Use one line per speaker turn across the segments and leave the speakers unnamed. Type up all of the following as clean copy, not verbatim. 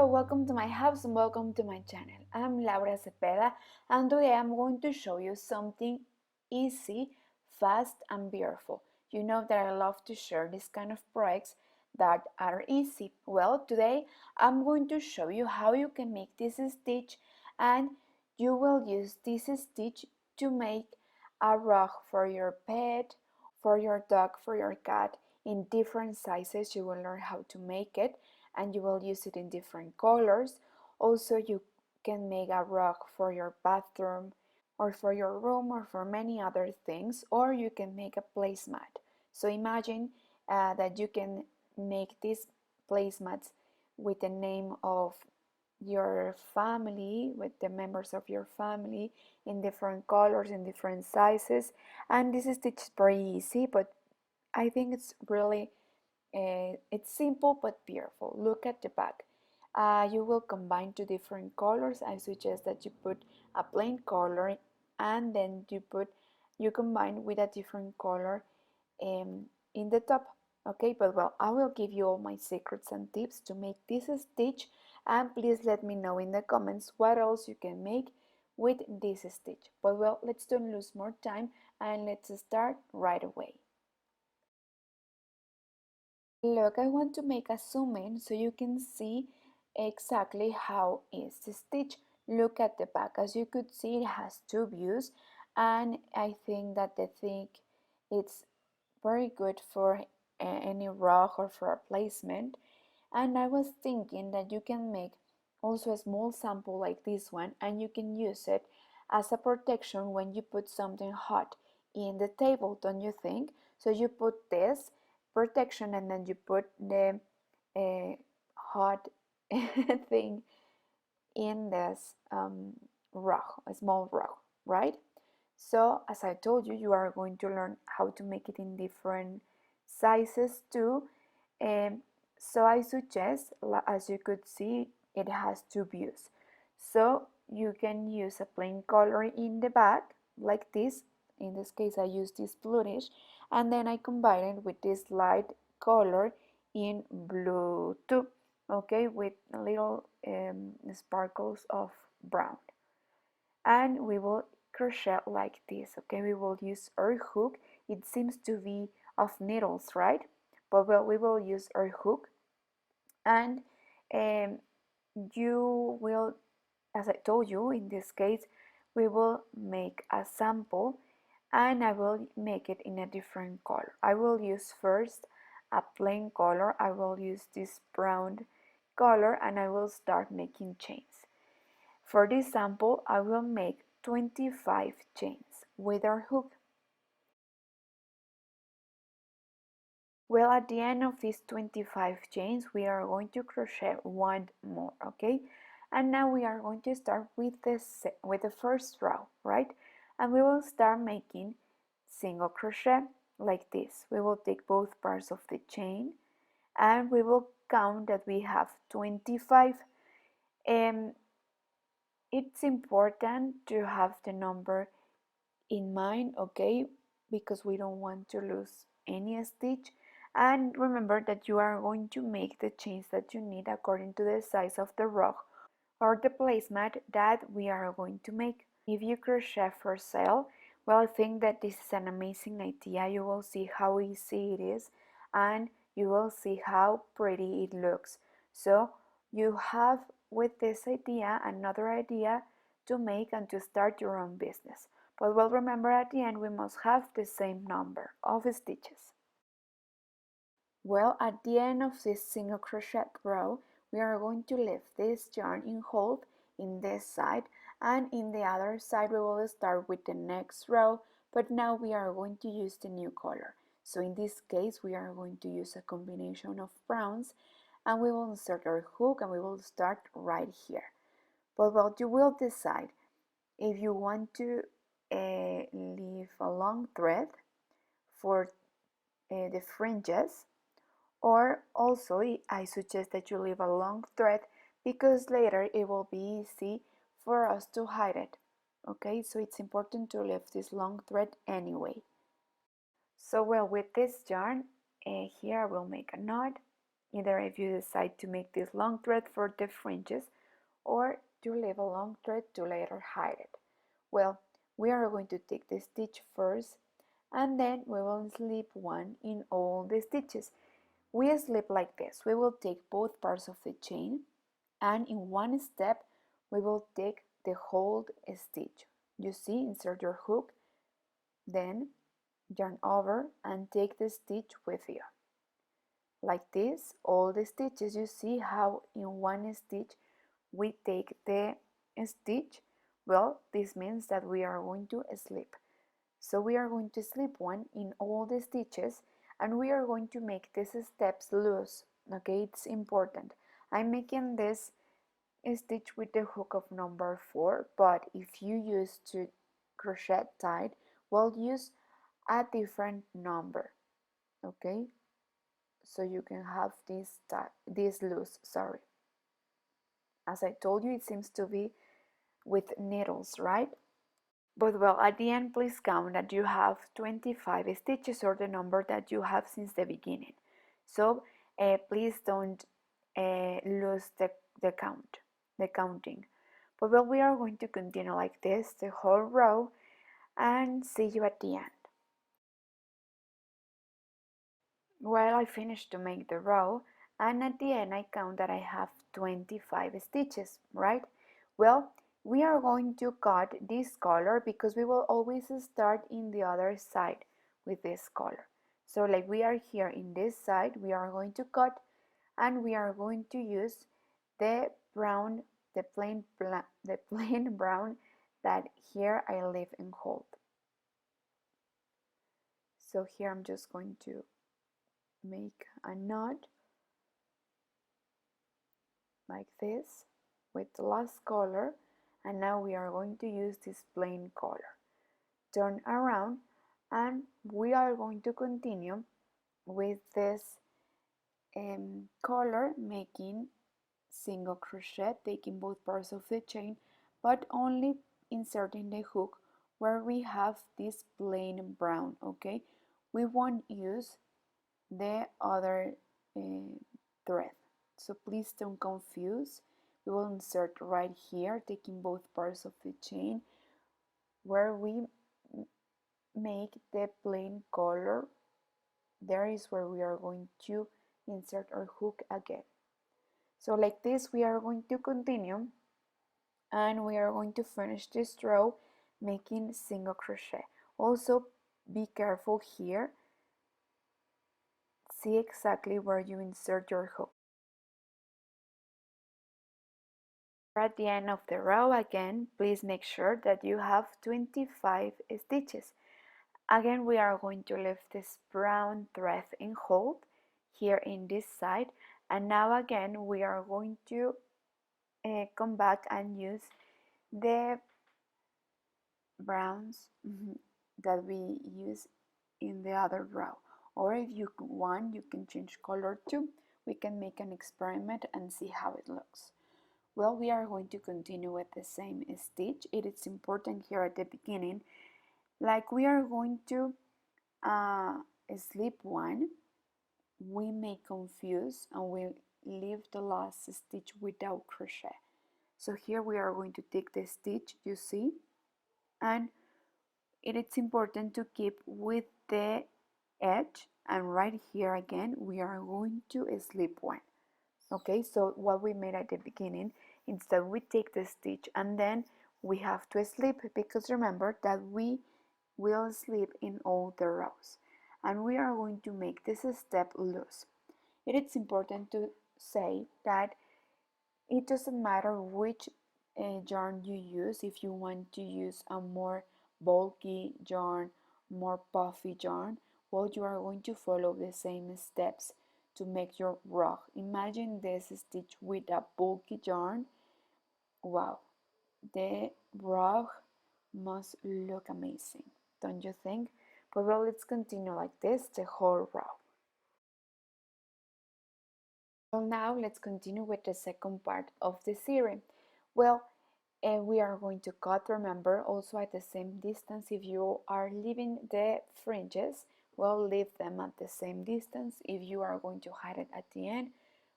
Hello, welcome to my house and welcome to my channel. I'm Laura Cepeda and today I'm going to show you something easy, fast and beautiful. You know that I love to share this kind of projects that are easy. Well, today I'm going to show you how you can make this stitch, and you will use this stitch to make a rug for your pet, for your dog, for your cat in different sizes. You will learn how to make it and you will use it in different colors. Also, you can make a rug for your bathroom or for your room or for many other things, or you can make a placemat. So imagine that you can make these placemats with the name of your family, with the members of your family in different colors, in different sizes. And this stitch is very easy, but I think it's really it's simple but beautiful. Look at the back. You will combine two different colors. I suggest that you put a plain color and then you combine with a different color in the top. Okay, but well, I will give you all my secrets and tips to make this stitch, and please let me know in the comments what else you can make with this stitch. But well, let's don't lose more time and let's start right away. Look, I want to make a zoom in so you can see exactly how is the stitch. Look at the back. As you could see, it has two views, and I think that it's very good for any rug or for a placement. And I was thinking that you can make also a small sample like this one, and you can use it as a protection when you put something hot in the table, don't you think? So you put this protection and then you put the hot thing in this rug, a small rug, right? So as I told you, you are going to learn how to make it in different sizes too. So I suggest, as you could see, it has two views. So you can use a plain color in the back like this. In this case I use this bluish, and then I combine it with this light color in blue too, okay, with little sparkles of brown. And we will crochet like this. Okay, we will use our hook. It seems to be of needles, right? But well, we will use our hook, and um, you will, as I told you, in this case we will make a sample, and I will make it in a different color. I will use first a plain color. I will use this brown color and I will start making chains. For this sample, I will make 25 chains with our hook. Well, at the end of these 25 chains, we are going to crochet one more, okay? And now we are going to start with the first row, right? And we will start making single crochet like this. We will take both parts of the chain and we will count that we have 25. It's important to have the number in mind, okay, because we don't want to lose any stitch. And remember that you are going to make the chains that you need according to the size of the rug or the placemat that we are going to make. If you crochet for sale, well, I think that this is an amazing idea. You will see how easy it is and you will see how pretty it looks. So you have with this idea another idea to make and to start your own business. But well, remember at the end we must have the same number of stitches. Well, at the end of this single crochet row, we are going to leave this yarn in hold in this side, and in the other side we will start with the next row, but now we are going to use the new color. So in this case we are going to use a combination of browns, and we will insert our hook and we will start right here. But well, you will decide if you want to leave a long thread for the fringes, or also I suggest that you leave a long thread because later it will be easy for us to hide it. Okay, so it's important to leave this long thread anyway. So well, with this yarn, here I will make a knot either if you decide to make this long thread for the fringes or to leave a long thread to later hide it. Well, we are going to take the stitch first and then we will slip one in all the stitches. We slip like this. We will take both parts of the chain and in one step we will take the whole stitch. You see, insert your hook, then yarn over and take the stitch with you. Like this, all the stitches. You see how in one stitch we take the stitch. Well, this means that we are going to slip. So we are going to slip one in all the stitches and we are going to make these steps loose. Okay, it's important. I'm making this stitch with the hook of number 4, but if you use to crochet tied, we'll use a different number. Okay, so you can have this loose, sorry. As I told you, it seems to be with needles, right? But well, at the end, please count that you have 25 stitches or the number that you have since the beginning. So please don't lose the counting. But well, we are going to continue like this the whole row and see you at the end. Well, I finished to make the row and at the end I count that I have 25 stitches, right? Well, we are going to cut this color because we will always start in the other side with this color. So like we are here in this side, we are going to cut and we are going to use the brown, the plain brown that here I leave and hold. So here I'm just going to make a knot like this with the last color, and now we are going to use this plain color. Turn around and we are going to continue with this color, making single crochet, taking both parts of the chain but only inserting the hook where we have this plain brown. Okay, we won't use the other thread, so please don't confuse. We will insert right here, taking both parts of the chain where we make the plain color. There is where we are going to insert our hook again. So like this we are going to continue and we are going to finish this row making single crochet. Also be careful here, see exactly where you insert your hook. At the end of the row again, please make sure that you have 25 stitches. Again, we are going to leave this brown thread in hold here in this side, and now again we are going to come back and use the browns that we use in the other row. Or if you want, you can change color too. We can make an experiment and see how it looks. Well, we are going to continue with the same stitch. It is important here at the beginning, like we are going to slip one, we may confuse and we leave the last stitch without crochet. So here we are going to take the stitch, you see, and it is important to keep with the edge, and right here again we are going to slip one. Okay, so what we made at the beginning, instead we take the stitch and then we have to slip, because remember that we will slip in all the rows and we are going to make this step loose. It is important to say that it doesn't matter which yarn you use. If you want to use a more bulky yarn, more puffy yarn, well, you are going to follow the same steps to make your rug. Imagine this stitch with a bulky yarn. Wow, the rug must look amazing, don't you think? But well, let's continue like this the whole row. Well, now let's continue with the second part of the series. Well, we are going to cut, remember, also at the same distance. If you are leaving the fringes, well, leave them at the same distance. If you are going to hide it at the end,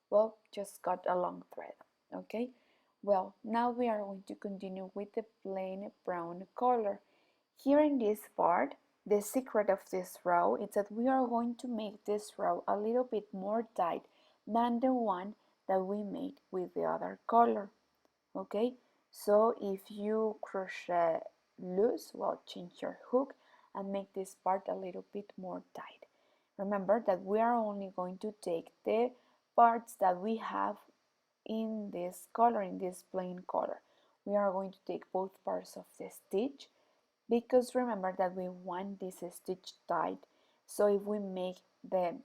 well, just cut a long thread. Okay, well, now we are going to continue with the plain brown color. Here in this part, the secret of this row is that we are going to make this row a little bit more tight than the one that we made with the other color. Okay, so if you crochet loose, well, change your hook and make this part a little bit more tight. Remember that we are only going to take the parts that we have in this color, in this plain color. We are going to take both parts of the stitch, because remember that we want this stitch tight. So if we make the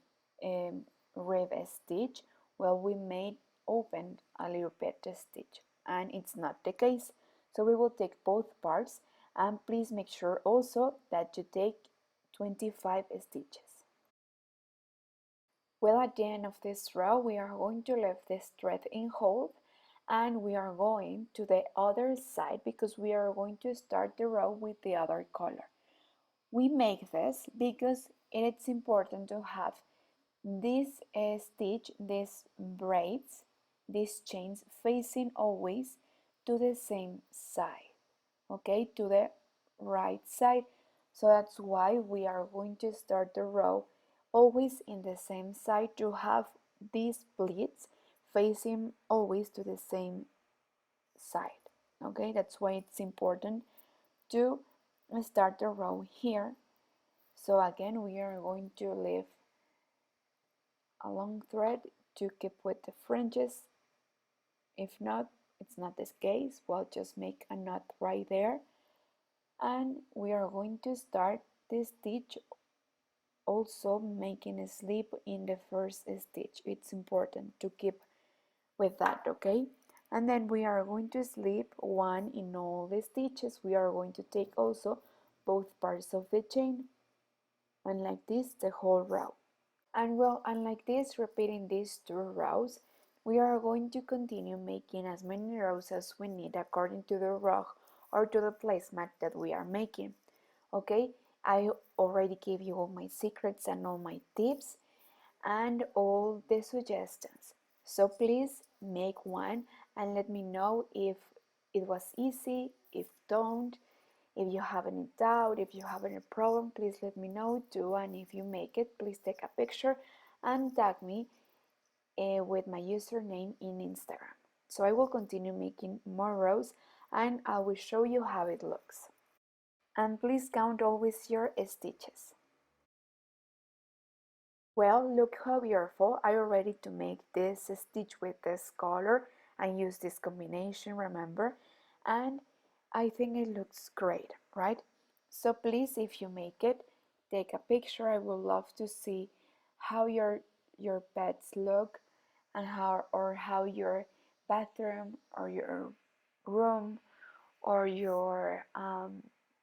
rib stitch, well, we may open a little bit the stitch, and it's not the case. So we will take both parts, and please make sure also that you take 25 stitches. Well, at the end of this row, we are going to leave this thread in hold, and we are going to the other side because we are going to start the row with the other color. We make this because it's important to have this stitch, these braids, these chains facing always to the same side, okay, to the right side. So that's why we are going to start the row always in the same side, to have these pleats facing always to the same side. Okay, that's why it's important to start the row here. So again, we are going to leave a long thread to keep with the fringes. If not, it's not the case, we'll just make a knot right there, and we are going to start this stitch also making a slip in the first stitch. It's important to keep with that, okay? And then we are going to slip one in all the stitches. We are going to take also both parts of the chain, and like this the whole row. And well, and like this, repeating these 2 rows, we are going to continue making as many rows as we need according to the rug or to the placemat that we are making. Okay, I already gave you all my secrets and all my tips and all the suggestions. So please make one and let me know if it was easy, if don't. If you have any doubt, if you have any problem, please let me know too. And if you make it, please take a picture and tag me with my username in Instagram. So I will continue making more rows and I will show you how it looks. And please count always your stitches. Well, look how beautiful. I already to make this stitch with this color and use this combination, remember? And I think it looks great, right? So please, if you make it, take a picture. I would love to see how your pets look, and how your bathroom or your room or your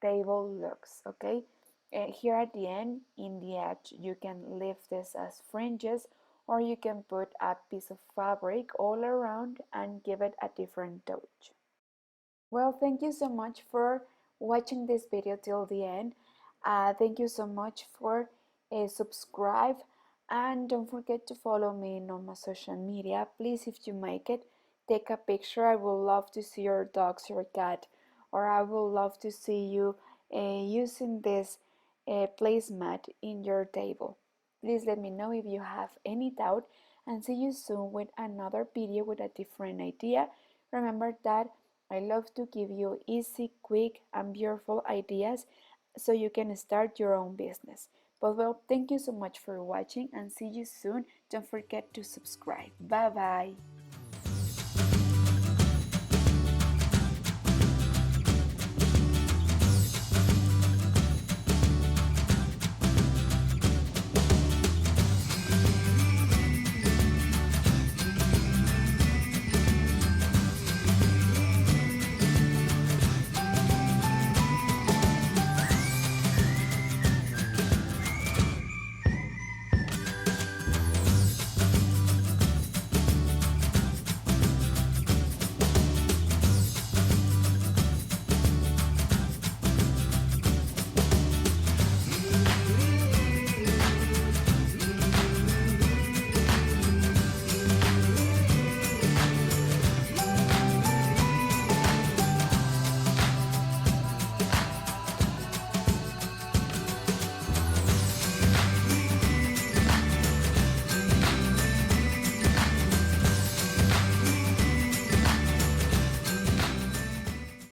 table looks, okay? Here at the end, in the edge, you can leave this as fringes, or you can put a piece of fabric all around and give it a different touch. Well, thank you so much for watching this video till the end. Thank you so much for subscribe, and don't forget to follow me on my social media. Please, if you make it, take a picture. I would love to see your dogs, your cat, or I would love to see you using this placemat in your table. Please let me know if you have any doubt, and see you soon with another video with a different idea. Remember that I love to give you easy, quick, and beautiful ideas so you can start your own business. But well, thank you so much for watching and see you soon. Don't forget to subscribe. Bye bye.